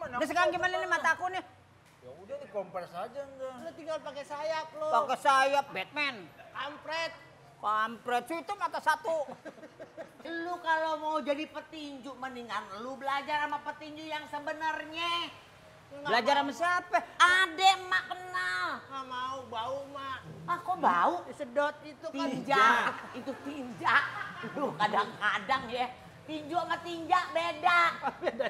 Udah sekarang gimana nih mataku nih? Ya udah dikompres aja enggak. Lu tinggal pakai sayap lu. Pakai sayap Batman. Kampret. Kampret itu mata satu. Lu kalau mau jadi petinju mendingan lu belajar sama petinju yang sebenarnya. Belajar sama siapa? Ade mak kenal. Nggak mau, bau mak. Ah kok bau? Sedot itu kan. Tinja. Itu tinja. Lu kadang-kadang ya. Tinju sama tinja beda.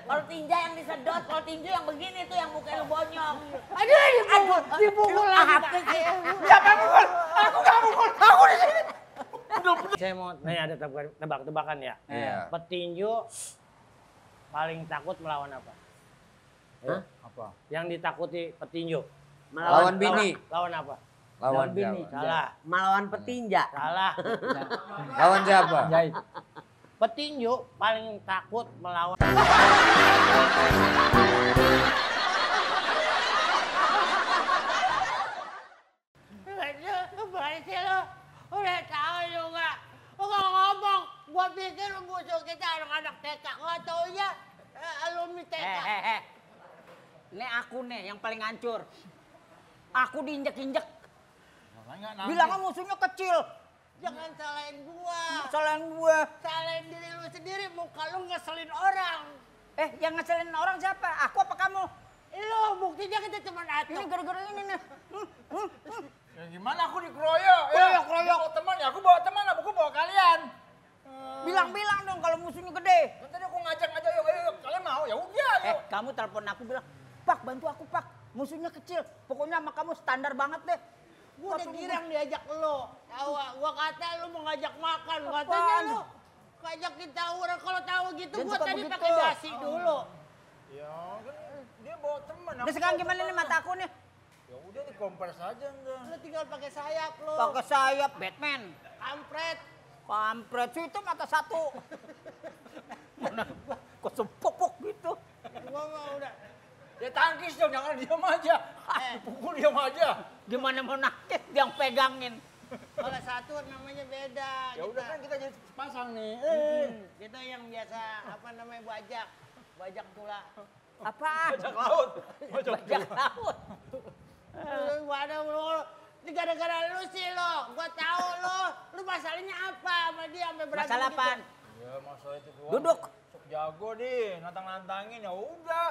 Kalau tinja yang disedot, kalau tinju yang begini tuh yang mukanya lu bonyok. Aduh, dipukul lagi. Siapa yang mukul? Aku nggak mukul. Aku di sini. Saya mau nanya ada tebak-tebakan ya. Iya. Petinju paling takut melawan apa? Hah? Apa? Yang ditakuti petinju. Lawan bini. Lawan apa? Lawan bini. siapa? Salah. Melawan petinja. Salah. Lawan siapa? Petinju paling takut melawan. Baik sih lo. Udah tahu juga. Lu nggak ngomong. Gua pikir musuh kita anak-anak TK. Nggak taunya alumni TK. Ini aku nih yang paling hancur. Aku diinjek-injek. Makanya nanti. Bilangnya musuhnya kecil. Jangan salahin gua. Salahin gue. Salahin diri lu sendiri. Muka lu ngeselin orang. Yang ngeselin orang siapa? Aku apa kamu? Lu buktinya kita cuma Ini atuk. gara-gara ini nih. Ya gimana aku dikeroyok? Keroyok. Bawa teman ya, aku bawa teman, aku bawa kalian. Bilang-bilang dong kalau musuhnya gede. Kan tadi aku ngajak aja, yuk, kalian mau? Ya udah, yuk. Kamu telepon aku bilang, Pak bantu aku Pak. Musuhnya kecil. Pokoknya sama kamu standar banget deh. Gua udah girang diajak lu. Tahu, gua kata lu mau ngajak makan. Katanya Apaan? lu ngajakin tawuran. Kalau tahu gitu Dia gua suka tadi begitu. pakai dasi dulu. Ya kan dia bawa teman. Udah sekarang gimana nih mataku nih? Ya udah dikompres aja enggak. Lu tinggal pakai sayap lu. Pakai sayap Batman. Kampret. Kampret itu mata satu. Mana kok sempopok gitu. Gua mah udah. Ya tangkis dong, jangan diam aja. Pukul diam aja. Gimana mau nangkis dia yang pegangin. Kalau satu namanya beda. Ya udah kan kita jadi sepasang nih. Kita yang biasa apa namanya bajak tula. Apaan? Bajak laut. Bajak laut. Waduh lu. Ini gara-gara lu sih lo. Gua tahu lo. Lu masalahnya apa sama dia sampai berantem Masalah gitu. apaan? Ya masalah itu doang. Duduk. Sok jago deh, nantang-nantangin ya udah.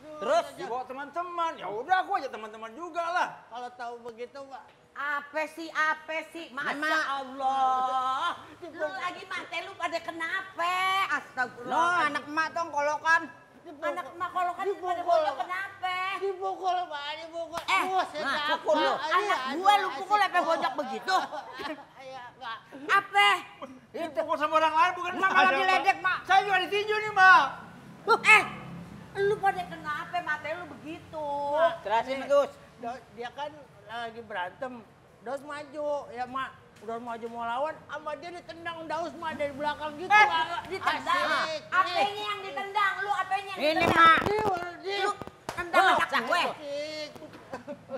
Terus? Dibawa teman-teman, ya udah aku aja teman-teman juga lah. Kalau tahu begitu, Pak. Apa sih? Masya Allah. Lu lagi mati lu pada kenapa? No, Astagfirullah. anak emak dong kolokan. Anak emak kalau kan pada Dipukul, bocah Pak. kenapa? Dipukul, Pak. Dipukul. Nah, Nah, pukul lu. Anak gue lu pukul apa bocah begitu? Iya, Pak. Apa? Pukul sama orang lain bukan Mak malah diledek, Mak. Saya juga ditinju nih, Mak. Lu pada kenapa mata lu begitu? Jelasin terus. Dia kan lagi berantem. Daus maju, ya Mak. Udah maju mau lawan, sama dia ditendang Daus Mak dari belakang gitu. Ditendang. Asik. Apanya yang ditendang? Lu apanya yang Ini ditendang? Mak. Lu tendang anak gue. Asik.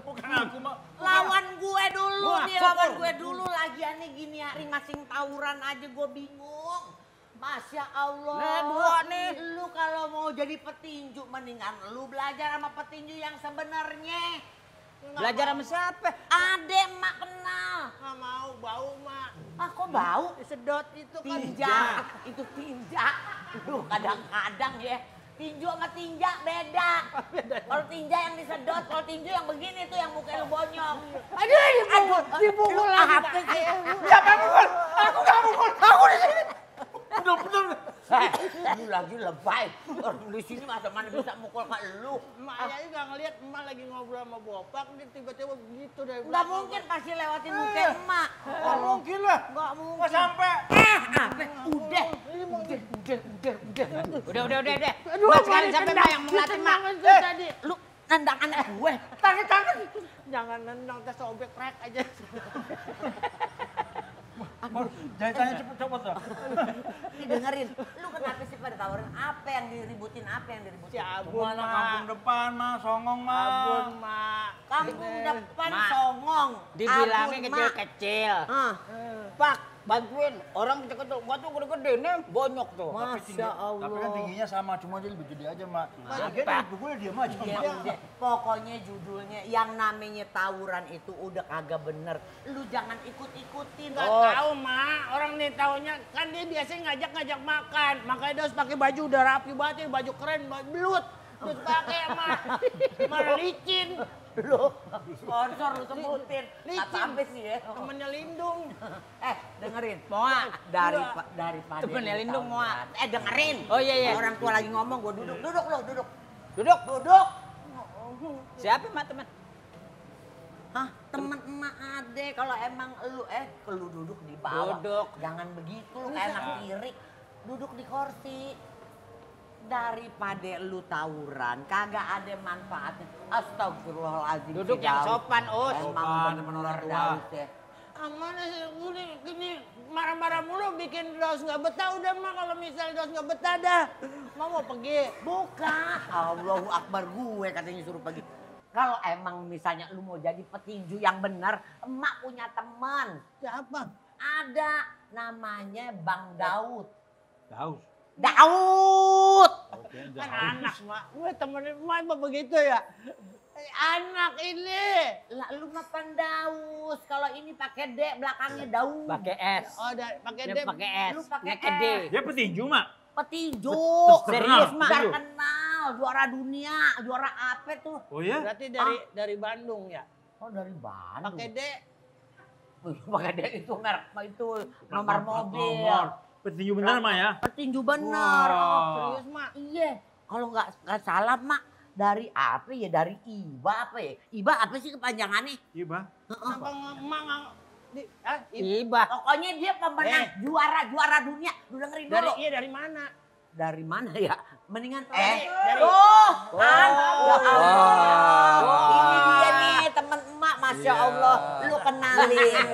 Bukan aku, Mak. Lawan gue dulu Wah, nih, syukur. lawan gue dulu. Lagiannya gini hari masing tawuran aja gue bingung. Masya Allah. Nah, dua nih. Lu kalau mau jadi petinju mendingan lu belajar sama petinju yang sebenarnya. Belajar sama siapa? Ade mak kenal. Nggak mau, bau Mak. Ah kok bau? Sedot itu kan. Tinja. Itu tinja. Duh kadang-kadang ya. Tinju sama tinja beda. Kalau tinja yang disedot, kalau tinju yang begini tuh yang mukanya lu bonyok. Aduh, dipukul lagi. Apa sih? Siapa yang mukul? Aku nggak mukul. Aku di sini. Bener-bener. Lu lagi lebay. Orang di sini masa mana bisa mukul ke lu? Emak aja nggak ngeliat emak lagi ngobrol sama bopak, dia tiba-tiba begitu dari belakang. Nggak mungkin pasti lewatin muka emak. Nggak mungkin lah. Nggak mungkin. Nggak sampai. Apa? Udah. Udah. Mas sekarang siapa Mak yang mau ngelatih Mak? Tadi. Lu nendang anak gue. Tangan. Jangan nendang, tes sobek rek aja. Jahitannya cepet-cepet lah. Nih dengerin. Lu kenapa sih pada tawarin? Apa yang diributin? Si Abun, Mana kampung Mak. depan, Mak. Songong, Mak. Abun, Mak. Kampung depan Mak. songong. Dibilangnya Abun, Mak. kecil-kecil. Ah. Pak, bantuin orang kecil-kecil. Gua tuh gede-gede nih, bonyok tuh. Masya Allah. Tapi kan tingginya sama, cuma dia lebih gede aja, Mak. Lagian dipukulnya diam aja, Iya, Mak. udah. Pokoknya judulnya yang namanya tawuran itu udah kagak bener. Lu jangan ikut-ikutin. Nggak tahu, Mak. Orang nih taunya kan dia biasanya ngajak makan. Makanya dia harus pakai baju udah rapi banget, ya, baju keren, baju belut. Terus pakai Mak. Malah licin. Lu sponsor lu sebutin. Licin. Apa sih ya? Temennya Lindung. Dengerin. Moa. Daripada Temennya lu Lindung, tawuran. Moa. Dengerin. Oh, iya, iya. Orang tua lagi ngomong, gua duduk. Duduk lu, duduk. Duduk. Duduk. Siapa mak teman? Hah, temen emak ade kalau emang lu duduk di bawah. Duduk. Jangan begitu lu kayak anak kiri. Duduk di kursi. Daripada lu tawuran, kagak ada manfaatnya. Astagfirullahaladzim. Duduk si yang Daud. sopan, Us. Emang Sopan, bener temen orang tua. Daud ya. Mana sih gini marah-marah mulu bikin Daus nggak betah udah mah kalau misalnya Daus nggak betah dah. Mau pergi. Bukan. Allahu Akbar gue katanya suruh pergi. Kalau emang misalnya lu mau jadi petinju yang benar, emak punya teman. Siapa? Ada namanya Bang Daud. Daus. Daud! Kan anak mak. Gue temenin mak apa begitu ya? Anak ini. Lah lu mah Pandaus. Kalau ini pakai D belakangnya Daud. Pakai S. Oh, pakai Dia D. pakai S. Lu pakai Nya ke D. S. Dia petinju, Mak. Petinju. Serius, Mak? Terkenal, juara dunia, juara apa tuh? Oh ya? Berarti dari Bandung ya. Oh dari Bandung. Pakai D. Pakai D itu merek itu nomor mobil. Nomor. Petinju benar, Mak ya? Petinju bener. Wah. Oh, Serius mak. iya. Kalau nggak salah mak dari apa ya? Dari IBA apa ya? IBA apa sih kepanjangannya? Iya, Bang. Kenapa emak Iba. Pokoknya dia pemenang juara dunia. Lu dengerin dulu. dari mana? Dari mana ya? Mendingan dari- ya Wah. Allah. Ini dia nih teman emak, masya Allah. Lu kenalin.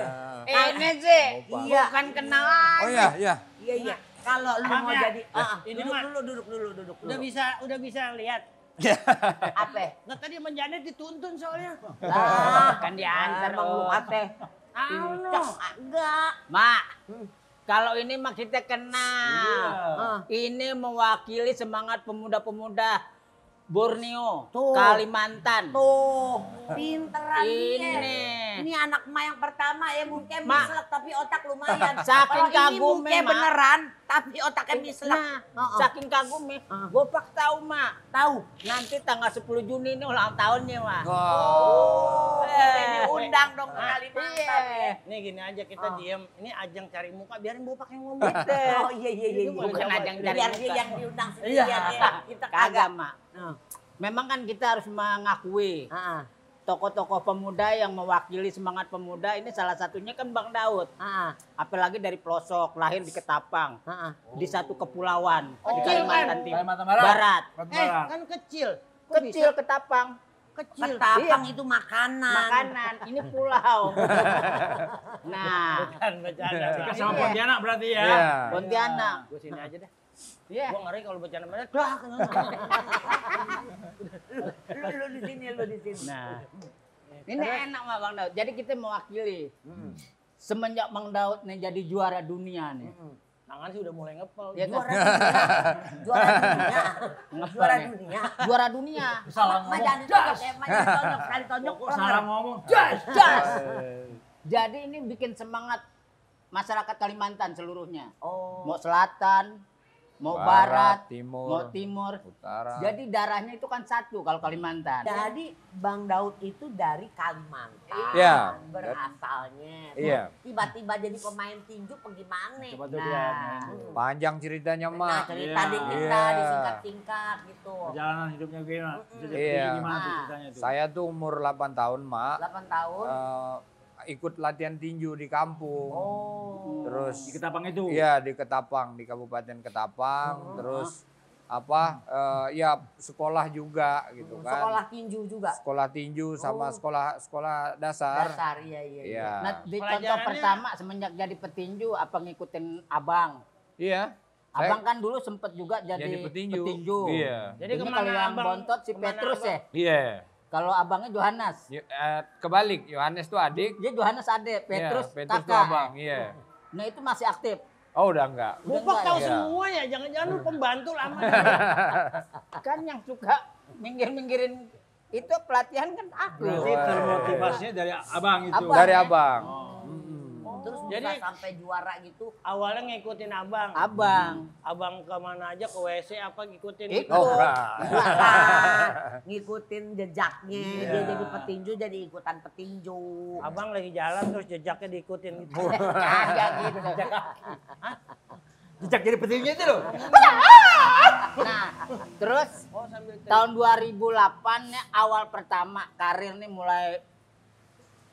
Ini sih. Iya. Bukan kenalan. Oh iya, iya. Iya iya. Kalau lu Maaf mau ya. jadi, Ini, duduk Mak. dulu. Udah bisa lihat. Apa? Nah tadi menjanet dituntun soalnya. Lah, Kan diantar, emang lu Om. apa? Allah. Enggak. Mak, kalau ini mah kita kenal. Ini mewakili semangat pemuda-pemuda Borneo, Tuh. Kalimantan. Tuh, pinteran Ini. dia. Ini anak emak yang pertama ya mungkin Mak. mislek tapi otak lumayan. Saking Kalau ini kagumnya, mungkin Mak. beneran tapi otaknya mislek. Nah, Heeh. saking kagumnya, Bopak tahu mak. Tahu. Nanti tanggal 10 Juni ini ulang tahunnya mak. Oh, kita diundang dong ke Iya. Kalimantan ya. Nih gini aja kita diem. Ini ajang cari muka biarin Bopak yang ngomong. Oh iya. Bukan Bukan ajang cari Biar muka. dia yang diundang Iya. sendirian ya. Kita Kagak kagak. mak. Memang kan kita harus mengakui Heeh. tokoh-tokoh pemuda yang mewakili semangat pemuda ini salah satunya kan Bang Daud. Heeh. Apalagi dari pelosok, lahir di Ketapang, Heeh. di satu kepulauan di Kecil Kalimantan kan? Timur. Kalimantan Barat. Barat. Barat. Kan kecil. Kok Kecil bisa? Ketapang. Kecil. Ketapang itu makanan. Makanan, ini pulau. Nah, Kan bercanda. Dekat sama Pontianak berarti ya? Iya. Pontianak. Gue sini aja deh. Iya. Gue ngeri kalau bercanda dah. Dah. Lu di sini. Nah, ini enak mah Bang Daud. Jadi kita mewakili. Semenjak Bang Daud nih jadi juara dunia nih. Tangan sih udah mulai ngepel. Ya kan? Juara dunia. Ngepel Juara nih. dunia. Juara dunia. Salah Mah ngomong. jangan ditonjok ya, mah jangan ditonjok. Sekali tonjok. Kok salah ngomong? Jas. Jadi ini bikin semangat masyarakat Kalimantan seluruhnya. Oh. Mau selatan, mau Barat, barat, timur, mau timur. Utara. Jadi darahnya itu kan satu kalau Kalimantan. Jadi Bang Daud itu dari Kalimantan. Iya. Berasalnya. Iya. Tiba-tiba jadi pemain tinju bagaimana? Coba tuh Nah. lihat. Panjang ceritanya, Nah, Mak. cerita Iya. deh kita Iya. disingkat-singkat gitu. Perjalanan hidupnya gimana? Bisa Iya. gimana tuh Ah. ceritanya tuh? Saya tuh umur 8 tahun, Mak. 8 tahun. Ikut latihan tinju di kampung. Oh. Terus Di Ketapang itu? iya di Ketapang, di Kabupaten Ketapang. Terus ya sekolah juga gitu kan. Sekolah tinju juga. Sekolah tinju sama Oh. sekolah dasar. Dasar, iya. Iya. Nah, di contoh Pelajarannya- pertama semenjak jadi petinju apa ngikutin abang? Iya. Abang kan dulu sempet juga jadi petinju. petinju. Iya. Jadi Ini kemana kalau yang abang? bontot si Kemana Petrus abang? ya. Iya. Kalau abangnya Johannes. Kebalik, Yohanes tuh adik. Dia Johannes ade, Petrus, Iya, Petrus tuh kakak. abang. Iya. Nah itu masih aktif. Oh udah enggak. Bopak tahu ya. semua ya, jangan-jangan lu pembantu lama. Kan yang suka minggir-minggirin itu pelatihan kan aku. Berarti termotivasinya dari abang itu. Abang. Dari abang. Terus Jadi- bisa sampai juara gitu. Awalnya ngikutin abang. Abang. Kemana aja, ke WC apa ngikutin? Ikut. Oh enggak. Ngikutin jejaknya, dia jadi petinju, jadi ikutan petinju. Abang lagi jalan terus jejaknya diikutin gitu. Kagak gitu. Jejak jadi petinju itu loh. Nah, terus Oh, sambil tahun 2008 nya awal pertama karir nih mulai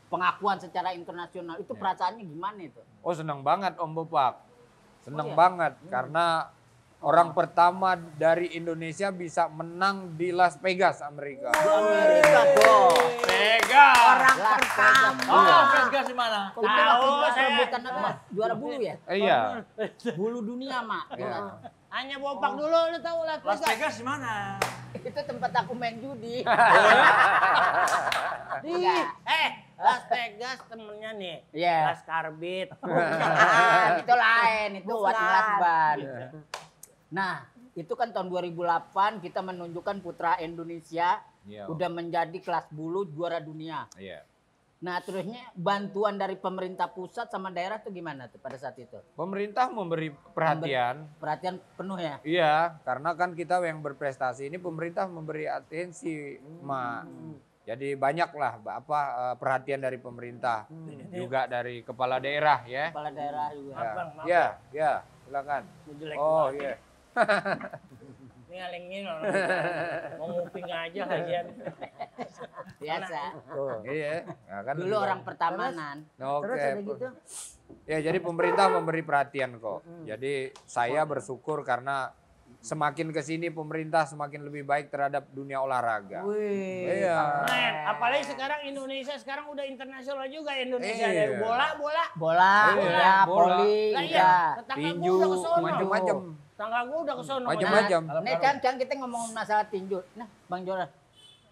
pengakuan secara internasional. Itu perasaannya gimana itu? Oh seneng banget Om Bopak. Seneng Oh, iya? banget karena orang pertama dari Indonesia bisa menang di Las Vegas, Amerika. Di Amerika dong. Vegas. Orang pertama. Oh, Vegas di mana? Itu waktu itu saya. rebutan apa? Juara bulu ya? Iya. Bulu dunia, Mak. Iya. Hanya Bopak dulu, lu tahu Las Las Vegas. Vegas di mana? Itu tempat aku main judi. Las Vegas temennya nih. Iya. Las Karbit. Itu lain, itu Bukan. Wat Lasban. Nah, itu kan tahun 2008 kita menunjukkan putra Indonesia Iya. udah menjadi kelas bulu juara dunia. Iya. Nah, terusnya bantuan dari pemerintah pusat sama daerah tuh gimana tuh pada saat itu? Pemerintah memberi perhatian. Perhatian penuh ya? Iya, karena kan kita yang berprestasi ini pemerintah memberi atensi, Mak. Jadi banyaklah perhatian dari pemerintah, juga dari kepala daerah ya. Kepala daerah juga. Ya, Bang, maaf. ya, ya, silakan. Jelek Oh banget. iya. Ini ngalengin orang. Mau nguping aja lagian. Biasa. Iya. Nah, kan Dulu orang pertamanan. Oke. Terus ada gitu. Ya, jadi pemerintah memberi perhatian kok. Jadi saya bersyukur karena semakin ke sini pemerintah semakin lebih baik terhadap dunia olahraga. Wih. Iya. Keren. Apalagi sekarang Indonesia sekarang udah internasional juga Indonesia. Iya. Dari bola. Bola, Iya, ya, bola. voli, Lah ya. iya, tetangga gua Tinju, udah kesono. macam-macam. Tetangga gua udah kesono. Macam-macam. Ini kan kita ngomongin masalah tinju. Nah, Bang Joran,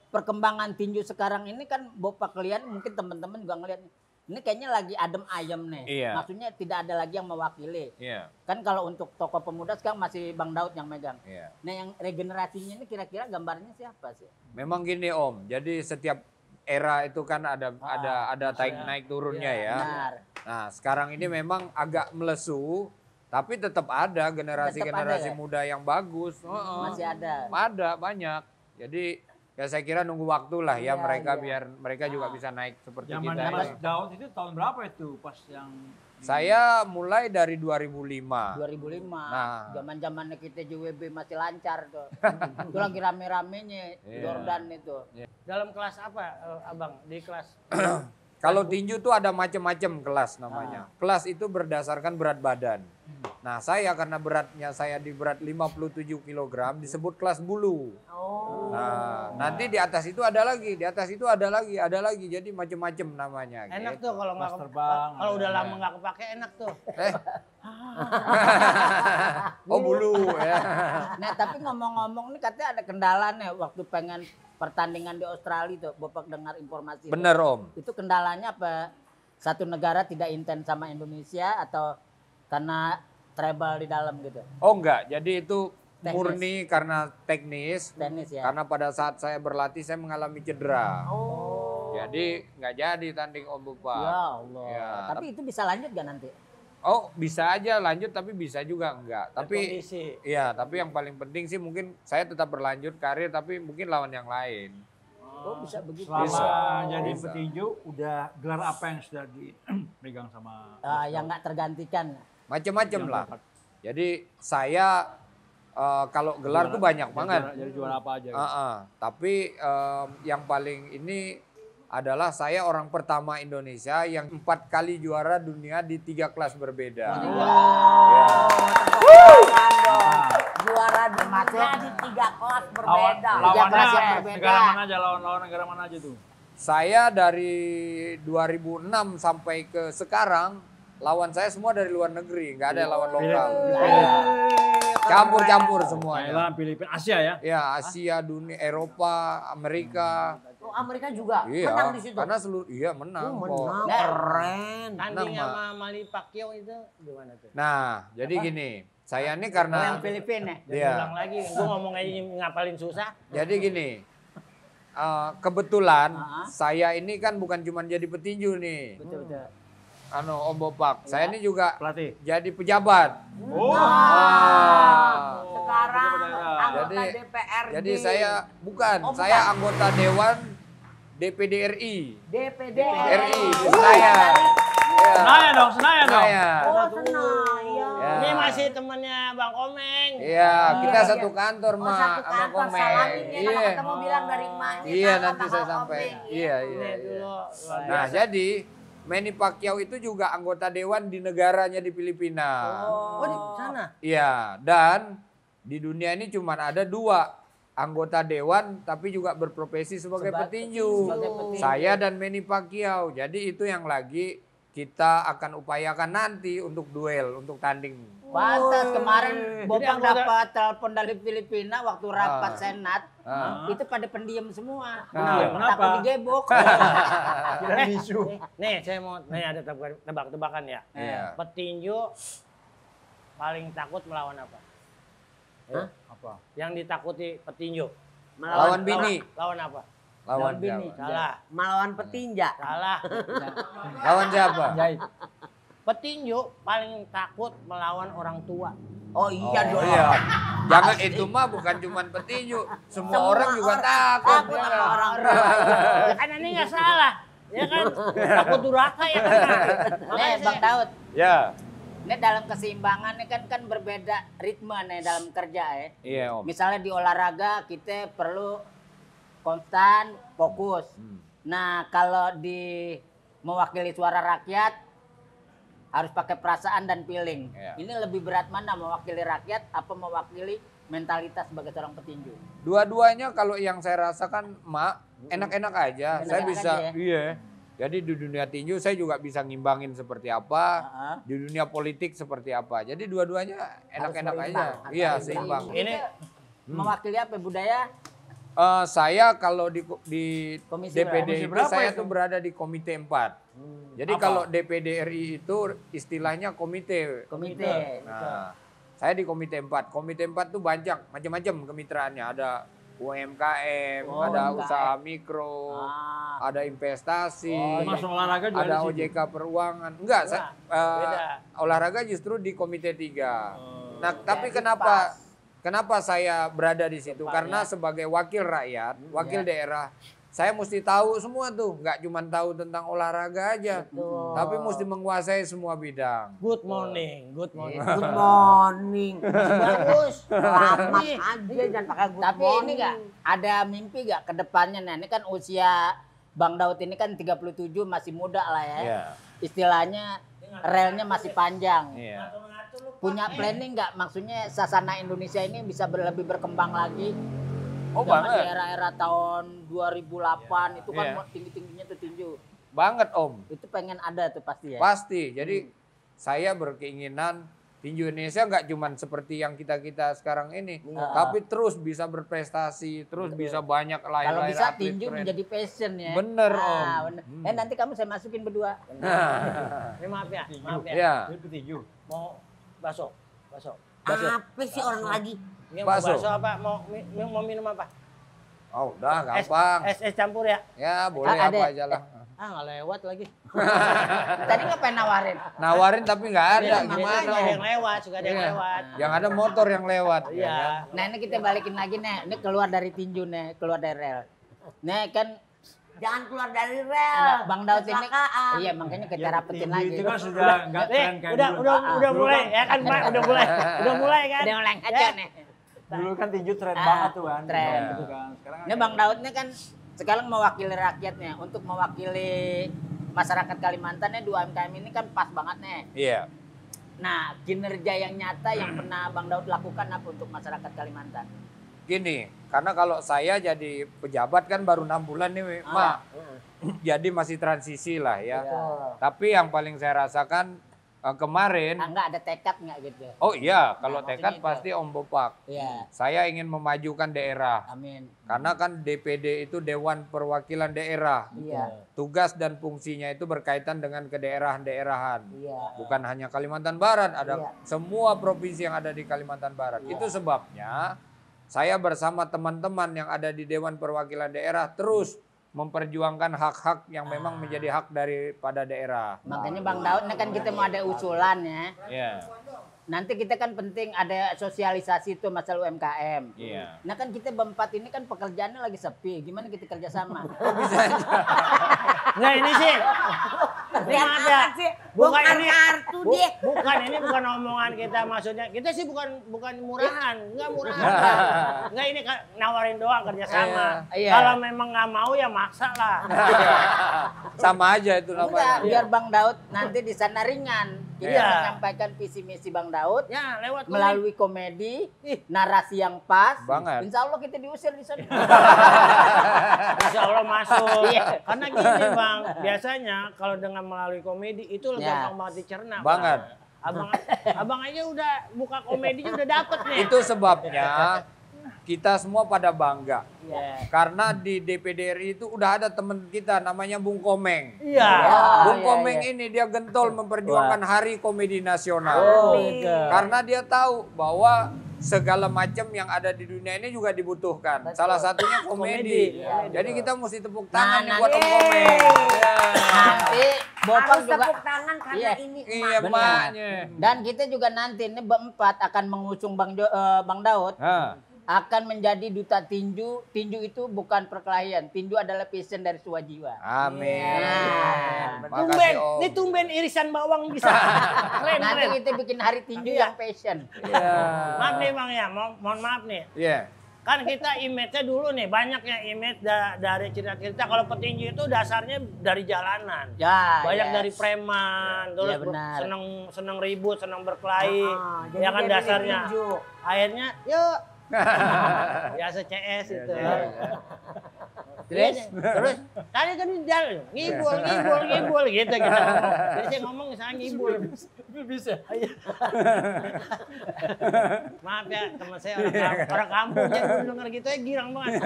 perkembangan tinju sekarang ini kan Bopak lihat mungkin teman-teman juga ngeliat. Ini kayaknya lagi adem ayem nih. Iya. Maksudnya tidak ada lagi yang mewakili. Iya, Kan kalau untuk tokoh pemuda sekarang masih Bang Daud yang megang. iya. Nah, yang regenerasinya ini kira-kira gambarnya siapa sih? Memang gini Om, jadi setiap era itu kan ada naik turunnya ya. Benar. Nah, sekarang ini memang agak melesu, tapi tetap ada generasi-generasi Tetap ada ya? muda yang bagus. Masih ada. Ada banyak. Jadi ya saya kira nunggu waktu lah ya Iya, mereka iya. biar mereka juga bisa naik seperti Zaman kita. Mas ini. Daud itu tahun berapa itu pas yang Saya mulai dari 2005. 2005. Nah. Zaman-zamannya kita JWB masih lancar tuh. Itu lagi rame-ramenya Iya. Jordan itu. Dalam kelas apa, Abang? Di kelas Kalau tinju tuh ada macam-macam kelas namanya. Kelas itu berdasarkan berat badan. Nah, saya karena beratnya saya di berat 57 kg disebut kelas bulu. Oh. Nah, nanti di atas itu ada lagi, di atas itu ada lagi. Jadi macam-macam namanya. enak gitu. tuh kalau nggak Kelas terbang, kalau udah ada. lama nggak kepake enak tuh. Oh bulu ya. Nah, tapi ngomong-ngomong nih katanya ada kendala nih waktu pengen pertandingan di Australia tuh. Bapak dengar informasi. Bener Om. Itu kendalanya apa? Satu negara tidak intens sama Indonesia atau karena treble di dalam gitu? Oh enggak, jadi itu Teknis. murni karena teknis. Tenis ya? Karena pada saat saya berlatih saya mengalami cedera. Oh. Jadi nggak jadi tanding Om Bupa. Ya Allah. Ya, Tapi itu bisa lanjut gak nanti? Oh bisa aja lanjut tapi bisa juga enggak. Tapi Kondisi. iya, tapi yang paling penting sih mungkin saya tetap berlanjut karir tapi mungkin lawan yang lain. Oh bisa begitu. selama Bisa. jadi Bisa. petinju udah gelar apa yang sudah dipegang sama Yang nggak tergantikan. Macam-macam Yang lah. dapat? Jadi saya kalau gelar tuh banyak banget. Jadi juara apa aja? Tapi yang paling ini adalah saya orang pertama Indonesia yang 4 kali juara dunia di 3 kelas berbeda. Ya. Juara dunia di 3 kelas Lawan, berbeda. Tiga kelas yang lawannya berbeda. negara mana aja? Lawan negara mana aja tuh? Saya dari 2006 sampai ke sekarang lawan saya semua dari luar negeri, nggak ada lawan lokal. Campur-campur semuanya. Thailand, Filipina, Asia ya? Ya Asia, dunia, Eropa, Amerika. Oh, Amerika juga Iya, menang di situ. karena seluruh menang kok. Menang, Nah, keren. Tanding Nama. sama Manny Pacquiao itu gimana tuh? Nah, jadi gini, saya ini Oh, yang karena Filipina. Jangan Iya. ulang lagi, gua ngomong aja ngapalin susah. jadi gini, kebetulan Ah. saya ini kan bukan cuma jadi petinju nih, Betul-betul. Om Bopak. Saya ini juga Pelatih. jadi pejabat. Oh. Ah. Sekarang anggota Jadi- DPRD. Jadi saya bukan, Oh, saya bukan. anggota Dewan DPD RI. DPD RI di Senayan. Ya, Senayan dong, Senayan dong. Senayan. Oh, Senayan. Ya. Ini masih temennya Bang Komeng. Iya, kita iya. satu kantor, Oh, Mak, satu sama kantor, Komeng. salamin ya. Iya. Ketemu bilang dari emaknya. Iya, sama nanti Bang saya Komeng. sampaikan. Iya, Ini iya. dulu luar Nah, biasa. jadi Manny Pacquiao itu juga anggota dewan di negaranya di Filipina. Oh, di sana. Iya, dan di dunia ini cuma ada 2 anggota dewan tapi juga berprofesi sebagai petinju. sebagai petinju. Saya dan Manny Pacquiao. Jadi itu yang lagi kita akan upayakan nanti untuk duel, untuk tanding. Pantas kemarin Jadi Bopang anggota- dapat telepon dari Filipina waktu rapat Ah. senat. Ah. Itu pada pendiam semua. Kenapa? Takut digebok. Kira isu. Nih, saya mau ada tebak-tebakan ya. Iya. Petinju paling takut melawan apa? Apa? Yang ditakuti petinju. Lawan bini. Lawan apa? Lawan bini. siapa? Salah. Melawan petinja. Salah. Lawan siapa? Petinju paling takut melawan orang tua. Oh iya dong. Iya. Jangan itu mah bukan cuma petinju, semua orang juga takut. Takut sama orang tua. Ya kan ini nggak salah. Ya kan? Takut durhaka ya kan? Nih Bang Daud, Ya. ini dalam keseimbangan ini kan berbeda ritme nih dalam kerja ya. Iya, Om. Misalnya di olahraga kita perlu konstan, fokus. Nah, kalau di mewakili suara rakyat harus pakai perasaan dan feeling. Iya. Ini lebih berat mana, mewakili rakyat apa mewakili mentalitas sebagai seorang petinju? Dua-duanya kalau yang saya rasakan, Mak, enak-enak aja. Saya Enak-enak bisa, aja ya? iya. Jadi di dunia tinju saya juga bisa ngimbangin seperti apa, Heeh. di dunia politik seperti apa. Jadi dua-duanya enak-enak aja. seimbang. Iya, Harus seimbang. Ini Mewakili apa, budaya? Saya kalau di Komisi DPD Komisi itu berapa saya itu? tuh berada di Komite 4. Jadi Apa? kalau DPD RI itu istilahnya komite. Komite. Nah, saya di Komite 4. Komite 4 tuh banyak macam-macam kemitraannya. Ada UMKM, Oh, ada UMKM. usaha mikro, Ah, ada investasi, Masuk olahraga juga ada di situ. OJK peruangan. Enggak, beda. olahraga justru di Komite 3. Nah, tapi jadi kenapa saya berada di situ? Karena sebagai wakil rakyat, wakil daerah, saya mesti tahu semua tuh, nggak cuma tahu tentang olahraga aja, tapi mesti menguasai semua bidang. good morning, good morning. Good morning. Bagus. Selamat Nih, aja jangan pakai good tapi morning. ini nggak ada mimpi nggak ke depannya? Nah, ini kan usia Bang Daud ini kan 37, masih muda lah ya. Iya. Istilahnya relnya masih panjang. Iya. Punya planning nggak? Maksudnya Sasana Indonesia ini bisa lebih berkembang lagi? Oh, Zaman di banget. era-era tahun 2008 itu kan Iya. tinggi-tingginya tuh tinju. Banget, Om. Itu pengen ada tuh pasti ya. Pasti. Jadi saya berkeinginan tinju Indonesia nggak cuma seperti yang kita sekarang ini, tapi terus bisa berprestasi, terus bisa banyak lahir-lahir Kalau bisa atlet tinju keren. menjadi passion ya. Bener, Om. Bener. Nanti kamu saya masukin berdua. Ini maaf ya, maaf ya. Iya. Ini petinju. Mau bakso, bakso. Apa sih orang lagi? Ini mau Bakso. bakso apa? Mau minum apa? Oh, udah gampang. Es campur ya? Ya, boleh Ada. apa aja lah. Ah, nggak lewat lagi. Tadi ngapain nawarin? Nawarin tapi nggak ada, Makanya gimana? ada Om? yang lewat, suka ada yang Iya. lewat. Yang ada motor yang lewat. ya kan? Iya. Nah ini kita balikin lagi nih. Ini keluar dari tinju nih, keluar dari rel. Nih kan Jangan keluar dari rel. Enggak, Bang Daud ini. Kecelakaan. Iya makanya kita rapetin lagi. Itu kan sudah nggak Nih, tren kayak udah dulu. udah Dulu mulai kan- ya kan, Mak? Udah mulai kan? Udah mulai aja nih. Dulu kan tinju tren Ah, banget tuh kan. tren. Gitu kan. Sekarang Ini Bang Daud ini kan sekarang mewakili rakyatnya. Untuk mewakili masyarakat Kalimantan nih, 2 UMKM ini kan pas banget nih. Iya. Nah kinerja yang nyata yang pernah Bang Daud lakukan apa untuk masyarakat Kalimantan? Gini, karena kalau saya jadi pejabat kan baru 6 bulan nih, Mak. Jadi masih transisi lah ya. Iya. Tapi yang paling saya rasakan kemarin. Enggak ada tekad nggak gitu? Oh iya, kalau Nah, tekad maksudnya itu. pasti Om Bopak. Iya. Saya ingin memajukan daerah. Amin. Karena kan DPD itu Dewan Perwakilan Daerah. Iya. Tugas dan fungsinya itu berkaitan dengan kedaerah-daerahan. Iya. Bukan hanya Kalimantan Barat, ada Iya. semua provinsi yang ada di Kalimantan Barat. Itu sebabnya saya bersama teman-teman yang ada di Dewan Perwakilan Daerah terus memperjuangkan hak-hak yang memang menjadi hak daripada daerah. Makanya Bang Daud, ini kan kita mau ada usulan ya. Iya. Nanti kita kan penting ada sosialisasi itu masalah UMKM. Iya. Nah kan kita berempat ini kan pekerjaannya lagi sepi. Gimana kita kerjasama? Nggak ini sih. Ini Lihat maaf ya. apa sih? Bukan Bongkar ini. kartu dia. Bukan ini bukan omongan kita maksudnya. Kita sih bukan murahan, enggak murahan. Enggak ini nawarin doang kerjasama. Iya. Kalau memang nggak mau ya maksa lah. Sama aja itu Enggak, namanya. biar Bang Daud nanti di sana ringan. Kita Iya. menyampaikan visi misi Bang Daud Ya lewat melalui komedi, narasi yang pas. Banget. Insya Allah kita diusir di sana. Insya Allah masuk. Iya. Karena gini Bang, biasanya kalau dengan melalui komedi itu Ya. gampang banget dicerna. Bang. Banget. Abang aja udah buka komedinya udah dapet nih. Itu sebabnya kita semua pada bangga. Iya. Karena di DPD RI itu udah ada teman kita namanya Bung Komeng. Iya. Bung iya, Komeng iya. ini dia gentol memperjuangkan Hari Komedi Nasional. Oh, gitu. Karena dia tahu bahwa segala macam yang ada di dunia ini juga dibutuhkan. Salah satunya komedi. Komedi. Iya, Jadi kita mesti tepuk Nah, tangan nih buat nanti- Bung Komeng. Nanti Bopang Harus juga. tepuk tangan karena Iya. ini Iya, emak. maknya. Dan kita juga nanti ini berempat akan mengusung Bang Daud Hah. akan menjadi duta tinju. Tinju itu bukan perkelahian. Tinju adalah passion dari sebuah jiwa. Amin. Nah, Makasih Tumben, Om. ini tumben irisan bawang bisa. Keren, Nanti keren. kita bikin hari tinju Iya. yang passion. Iya. Maaf nih Bang ya, mohon maaf nih. Iya. Kan kita image-nya dulu nih, banyak yang image dari cerita-cerita. Kalau petinju itu dasarnya dari jalanan. Ya, Banyak yes. dari preman, terus Iya, benar. seneng ribut, seneng berkelahi. jadi Ya kan dia milih dasarnya. tinju. Akhirnya, yuk. Biasa CS itu. Terus tadi kan di jalan ngibul gitu kita ngomong. Jadi saya ngomong misalnya ngibul. Bisa. Maaf ya teman saya orang kampung jadi denger gitu ya girang banget.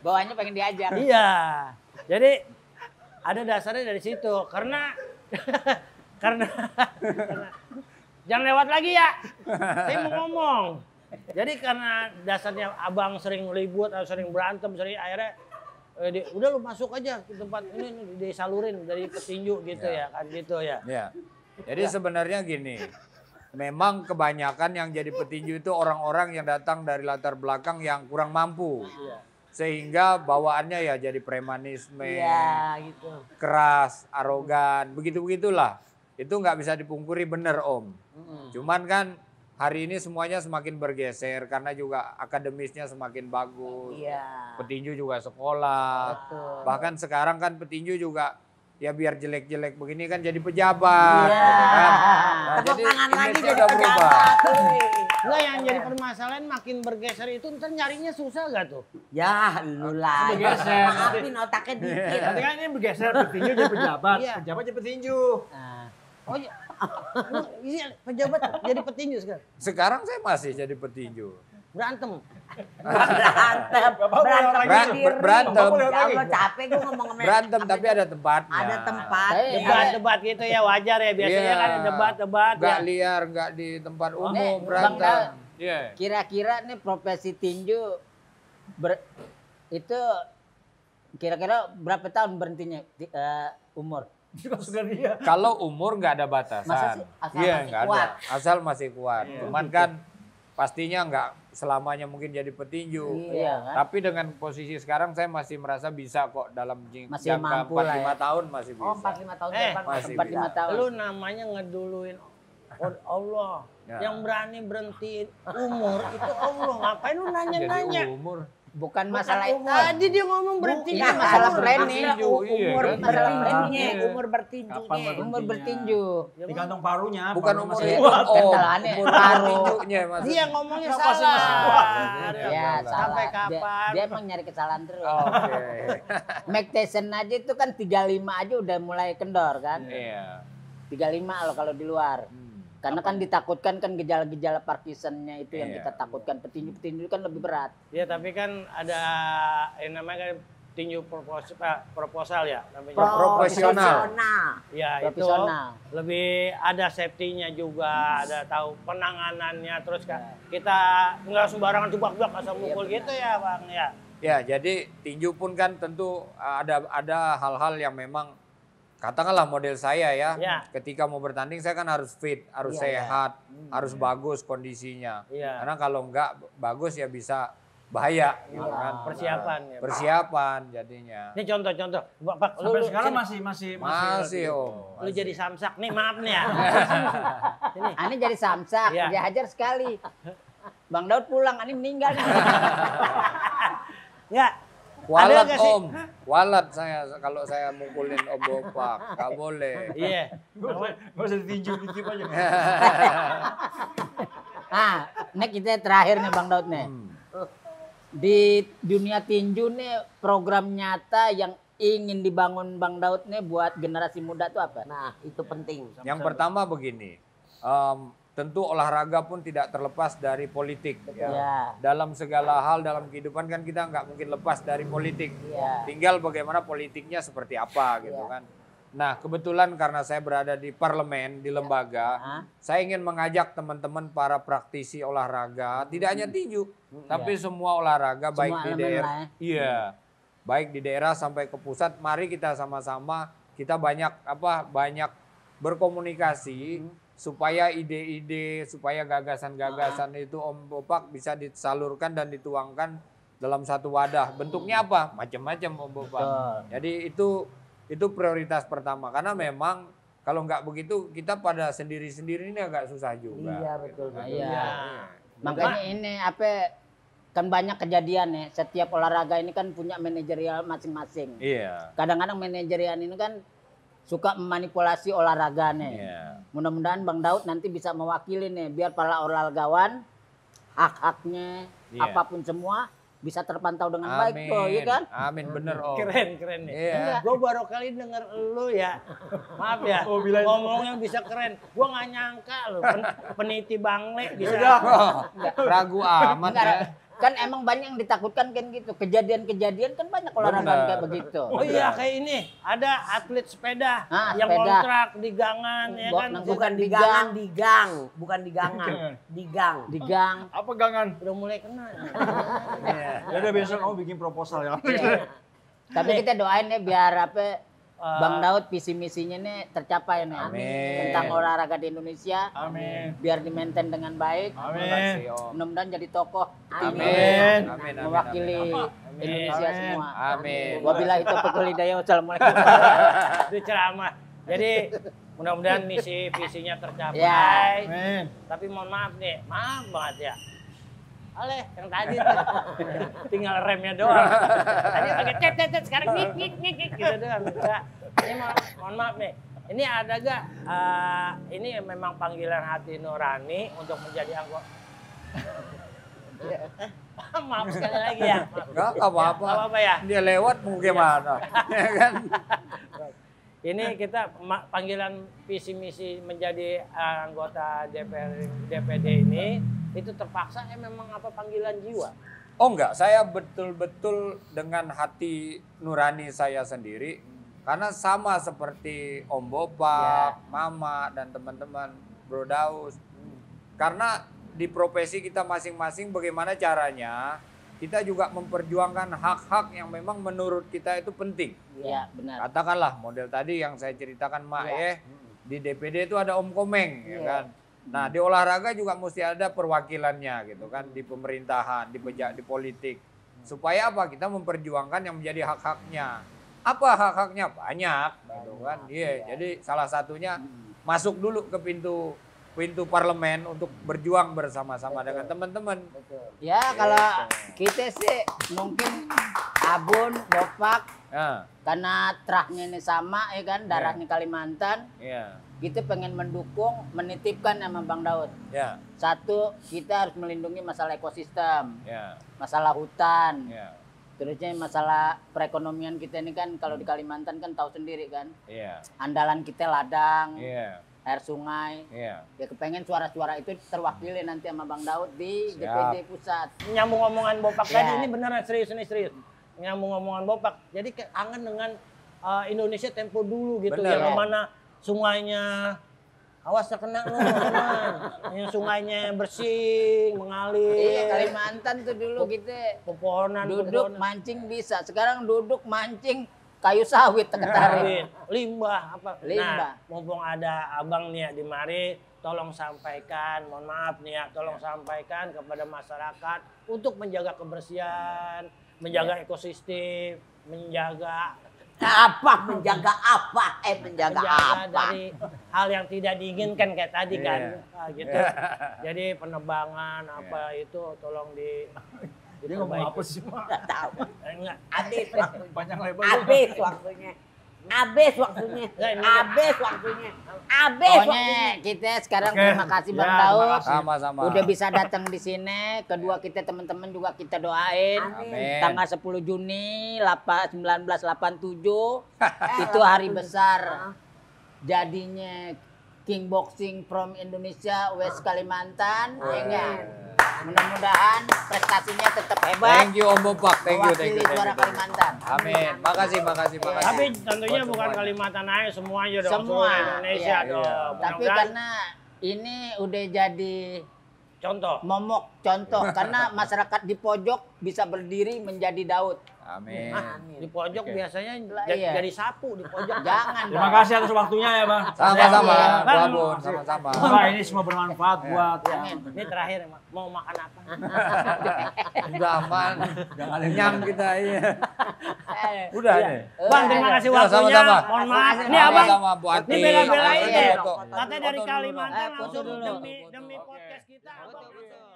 Bawahnya pengen diajak. Iya. Jadi ada dasarnya dari situ karena karena jangan lewat lagi ya. Saya mau ngomong. Jadi karena dasarnya abang sering ribut atau sering berantem, sering akhirnya udah lu masuk aja ke tempat ini disalurin dari petinju gitu ya kan gitu ya. Ya. Jadi sebenarnya gini, memang kebanyakan yang jadi petinju itu orang-orang yang datang dari latar belakang yang kurang mampu. Sehingga bawaannya ya jadi premanisme, Iya gitu. keras, arogan, begitu-begitulah. Itu nggak bisa dipungkiri bener Om. Cuman kan hari ini semuanya semakin bergeser karena juga akademisnya semakin bagus. Iya. Petinju juga sekolah. Betul. Bahkan sekarang kan petinju juga ya biar jelek-jelek begini kan jadi pejabat. Iya. ya kan? Nah, Tepuk tangan lagi image-nya jadi udah berubah. pejabat. Enggak yang jadi permasalahan makin bergeser itu ntar nyarinya susah gak tuh? Ya lu lah. Bergeser. Maafin otaknya dikit. Nanti kan ini bergeser petinju jadi pejabat, Iya. pejabat jadi petinju. Nah, Oh iya. Iya pejabat jadi petinju sekarang. Sekarang saya masih jadi petinju. Berantem. Berantem. Berantem. Ya Allah capek gue ngomong sama Berantem tapi ada tempatnya. Ada tempat. Debat-debat gitu ya wajar ya biasanya Iya. kan ada debat-debat Nggak ya. liar, nggak di tempat umum Bang berantem. Daud. Iya. kira-kira nih profesi tinju itu kira-kira berapa tahun berhentinya umur? Maksudnya dia. Kalau umur nggak ada batasan. Masa sih? Asal Iya masih nggak ada. kuat. Asal masih kuat. Cuman kan pastinya nggak selamanya mungkin jadi petinju. Iya kan? Tapi dengan posisi sekarang saya masih merasa bisa kok dalam Masih jangka mampu lah 45 ya. tahun masih bisa. Oh 45 tahun Eh, depan masih 45 tahun. Lu namanya ngeduluin Allah. Ya. Yang berani berhentiin umur itu Allah. Ngapain lu nanya-nanya? Jadi umur. Bukan masalah itu. Tadi dia ngomong berhenti. Ini masalah planning. Iya, umur kan? bertinjunya, Iya. umur bertinjunya. Umur bertinju. Digantung parunya. Bukan paru umur masih itu. kuat. Oh, Kentelannya umur paru. petinjunya maksudnya. Dia ngomongnya Kenapa sih salah. masih kuat? Ya, salah. Sampai Dia, kapan? dia emang nyari kesalahan terus. Oke. Mike Tyson aja itu kan 35 aja udah mulai kendor kan. Iya. 35 loh kalau di luar. Karena kan ditakutkan kan gejala-gejala Parkinsonnya itu yang Iya. kita takutkan. Petinju-petinju kan lebih berat. Ya tapi kan ada yang namanya kan tinju proposal ya namanya. Profesional. Ya Profesional. itu lebih ada safety-nya juga, ada tahu penanganannya, terus kita nggak sembarangan jebak-jebak asal mukul gitu ya Bang ya. Ya, jadi tinju pun kan tentu ada hal-hal yang memang katakanlah model saya ya. Ya. Ketika mau bertanding saya kan harus fit, harus sehat, harus bagus kondisinya. Iya. Karena kalau enggak bagus ya bisa bahaya gitu kan. Persiapan ya. Persiapan jadinya. Ini contoh-contoh, Pak, Sampai lu sekarang sini. Masih Om. Lu jadi samsak nih, maaf nih ya. Ini. Ani jadi samsak, Iya. dia hajar sekali. Bang Daud pulang, Ani meninggal. Ya. Walat nggak sih? Om, walat saya kalau saya mukulin Om Bopak, nggak boleh. Iya. Gak usah ditinju, ditip aja. Nah, ini kita terakhir nih Bang Daud nih. Di dunia tinju nih program nyata yang ingin dibangun Bang Daud nih buat generasi muda tuh apa? Nah, itu penting. Yang pertama begini, tentu olahraga pun tidak terlepas dari politik. Ya. Ya. Dalam segala hal dalam kehidupan kan kita nggak mungkin lepas dari politik. Ya. Tinggal bagaimana politiknya seperti apa gitu kan. Nah kebetulan karena saya berada di parlemen, di lembaga, saya ingin mengajak teman-teman para praktisi olahraga, tidak hanya tinju, tapi semua olahraga baik di elemen daerah, lah iya, baik di daerah sampai ke pusat. Mari kita sama-sama kita banyak berkomunikasi supaya ide-ide, supaya gagasan-gagasan itu Om Bopak bisa disalurkan dan dituangkan dalam satu wadah. Bentuknya apa? Macam-macam Om Bopak. Jadi itu prioritas pertama karena memang kalau nggak begitu kita pada sendiri-sendiri ini agak susah juga. Iya, betul. Iya. Makanya ini apa kan banyak kejadian nih. Setiap olahraga ini kan punya manajerial masing-masing. Iya. Kadang-kadang manajerial ini kan suka memanipulasi olahraga nih. Iya. Mudah-mudahan Bang Daud nanti bisa mewakili nih biar para olahragawan hak-haknya apapun semua bisa terpantau dengan baik tuh, ya kan? Amin, bener Om. Keren nih. Iya. Gue baru kali denger lu ya. Maaf ya. Ngomongnya bisa keren. Gue nggak nyangka lu peniti Bangle bisa. Ragu amat Enggak, ya. kan emang banyak yang ditakutkan kan gitu. Kejadian-kejadian kan banyak olahraga Benar. kayak begitu. Oh iya kayak ini ada atlet sepeda yang sepeda. kontrak di gangan ya kan. Bukan di gangan, di gang. Bukan di gangan, di gang. Di gang. Apa gangan? Udah mulai kena. Ya udah besok kamu bikin proposal ya. Tapi kita doain ya biar Bang Daud visi misinya nih tercapai nih. Amin. Tentang olahraga di Indonesia. Amin. Biar di-maintain dengan baik. Amin. Mudah-mudahan jadi tokoh Amin. timnas, Amin. mewakili Indonesia Amin. semua. Amin. Wabillahi taufiq wal hidayah. Wassalamualaikum. Itu ceramah. Jadi mudah-mudahan misi visinya tercapai. Ya. Amin. Tapi mohon maaf nih, maaf banget ya. Ale, yang tadi tuh tinggal remnya doang. Tadi pakai tet sekarang ngik gitu doang. Enggak. Ini mohon maaf nih. Ini ada gak ini memang panggilan hati nurani untuk menjadi anggota. Maaf sekali lagi ya. Enggak apa-apa. Nggak apa-apa ya. Dia lewat mau gimana? Ya kan? Ini kita panggilan visi misi menjadi anggota DPD ini itu terpaksa memang apa panggilan jiwa? Oh enggak, saya betul-betul dengan hati nurani saya sendiri. Karena sama seperti Om Bopak, Mama, dan teman-teman Bro Daus. Karena di profesi kita masing-masing bagaimana caranya kita juga memperjuangkan hak-hak yang memang menurut kita itu penting. Iya, benar. Katakanlah model tadi yang saya ceritakan Mak di DPD itu ada Om Komeng ya kan. Nah, di olahraga juga mesti ada perwakilannya gitu kan, di pemerintahan, di politik. Supaya apa? Kita memperjuangkan yang menjadi hak-haknya. Apa hak-haknya? Banyak gitu kan. Iya, jadi salah satunya masuk dulu ke pintu parlemen untuk berjuang bersama-sama dengan teman-teman. Ya kalau kita sih mungkin Abun, Bopak, karena trahnya ini sama ya kan, darahnya Kalimantan. Iya. Kita pengen mendukung, menitipkan sama Bang Daud. Ya. Satu, kita harus melindungi masalah ekosistem, Ya. masalah hutan. Ya. Terusnya masalah perekonomian kita ini kan kalau di Kalimantan kan tahu sendiri kan. Iya. Andalan kita ladang, Iya. air sungai. Iya. Ya kepengen suara-suara itu terwakili nanti sama Bang Daud di Siap. DPD pusat. Nyambung omongan Bopak Ya. tadi ini beneran serius ini serius. Nyambung omongan Bopak. Jadi kangen dengan Indonesia tempo dulu gitu Bener. yang mana sungainya awas terkena lu teman. Yang sungainya bersih, mengalir. Iya, Kalimantan tuh dulu kita Pepohonan duduk mancing bisa. Sekarang duduk mancing kayu sawit tertarik. limbah apa. Limbah. Nah, mumpung ada Abang nih ya di mari, tolong sampaikan, mohon maaf nih ya, tolong sampaikan kepada masyarakat untuk menjaga kebersihan, menjaga ekosistem, menjaga Apa? Menjaga apa? Menjaga apa? dari hal yang tidak diinginkan kayak tadi kan. Iya. Nah, gitu. Jadi penebangan apa itu tolong di Dia ngomong apa sih, Mak? Nggak tahu. Enggak. Habis waktunya. Panjang lebar. Habis waktunya. Habis waktunya. Nggak, ini- Habis waktunya. Habis Pokoknya waktunya. kita sekarang Oke. terima kasih Bang Ya, Daud. terima kasih. Sama-sama. Udah bisa datang di sini. Kedua kita teman-teman juga kita doain. Amin. Tanggal 10 Juni 1987 itu hari besar jadinya King Boxing from Indonesia West Kalimantan. Ya enggak? Mudah-mudahan prestasinya tetap hebat. Thank you Om Bopak. Thank you, thank Mewakili you. suara Kalimantan. Amin. Makasih, makasih, makasih. Tapi tentunya Buat bukan semuanya. Kalimantan aja semuanya dong, Semua. seluruh Indonesia Iya. dong. Iya. Tapi Mudah-mudahan karena ini udah jadi contoh. momok contoh karena masyarakat di pojok bisa berdiri menjadi Daud. Amin. Di pojok Oke. biasanya Iya. jadi sapu di pojok. Jangan Terima dong. kasih atas waktunya ya, Bang. Sama-sama. Iya. Gua Bun, sama-sama. Semoga ini semua bermanfaat buat Ini terakhir mau makan apa? Udah aman. Jangan ada Kenyang kita iya. Udah Iya. ini. Bang, terima kasih Ya, waktunya. sama-sama. Mohon maaf. Ini abang. Sama-sama Bu Ati. Ini bela-belain Foto, ya. foto. Katanya dari Foto dulu, Kalimantan dong. langsung Foto dulu. demi podcast kita. Abang langsung